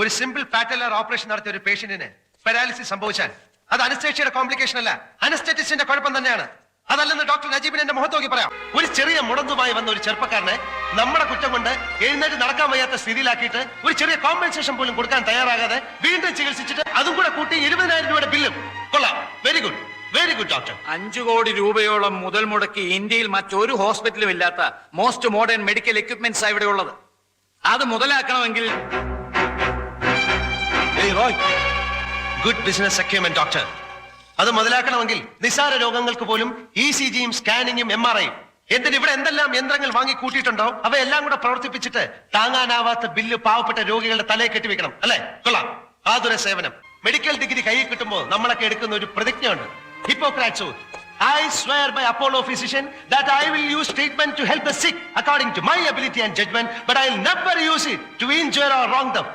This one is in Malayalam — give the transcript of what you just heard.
ഒരു സിമ്പിൾ ഫാറ്റലർ ഓപ്പറേഷൻ നടത്തിയ ഒരു പേഷ്യന്റിന് പാരാലിസിസ് സംഭവിച്ചാൽ അത് അനസ്തേഷ്യയുടെ കോംപ്ലിക്കേഷൻ അല്ല, അനസ്തെറ്റിസ്റ്റിന്റെ കുഴപ്പം തന്നെയാണ്. അതല്ലെന്ന് ഡോക്ടർ നജീബിന് എന്റെ മുഖത്ത് നോക്കി പറയാം. ഒരു ചെറിയ മുടന്തുമായി വന്ന ഒരു ചെറുപ്പക്കാരനെ നമ്മുടെ കുറ്റം കൊണ്ട് എഴുന്നേറ്റ് നടക്കാൻ വയ്യാത്ത സ്ഥിതിയിലാക്കിയിട്ട് ഒരു ചെറിയ കോമ്പൻസേഷൻ പോലും കൊടുക്കാൻ തയ്യാറാകാതെ വീണ്ടും ചികിത്സിച്ചിട്ട് അതും കൂടെ കൂട്ടി 20,000 രൂപയുടെ ബില്ലും. കൊള്ളാം, very good, very good doctor. 5 കോടി രൂപയോളം മുതൽ മുടക്കി ഇന്ത്യയിൽ മറ്റൊരു ഹോസ്പിറ്റലും ഇല്ലാത്ത മോസ്റ്റ് മോഡേൺ മെഡിക്കൽ എക്യുപ്മെന്റ്സ് ഇവിടെ ഉള്ളത്. അത് മുതലാക്കണമെങ്കിൽ ഗുഡ് ബിസിനസ് അക്യൂമെന്റ് ഡോക്ടർ. അത് മുതലാക്കണമെങ്കിൽ നിസാര രോഗങ്ങൾക്ക് പോലും ECGയും സ്കാനിങ്ങും MRIയും എന്തിന് ഇവിടെ എന്തെല്ലാം യന്ത്രങ്ങൾ വാങ്ങി കൂട്ടിയിട്ടുണ്ടോ അവയെല്ലാം കൂടെ പ്രവർത്തിപ്പിച്ചിട്ട് താങ്ങാനാവാത്ത ബില്ല് പാവപ്പെട്ട രോഗികളുടെ തലയെ കെട്ടിവെക്കണം. അല്ലെ? കൊള്ളാം, ആതുര സേവനം. മെഡിക്കൽ ഡിഗ്രി കയ്യിൽ കിട്ടുമ്പോൾ നമ്മളൊക്കെ എടുക്കുന്ന ഒരു പ്രതിജ്ഞയുണ്ട്, Hippocrates oath. I swear by Apollo physician that I will use treatment to help the sick according to my ability and judgment, but I'll never use it to injure or wrong them.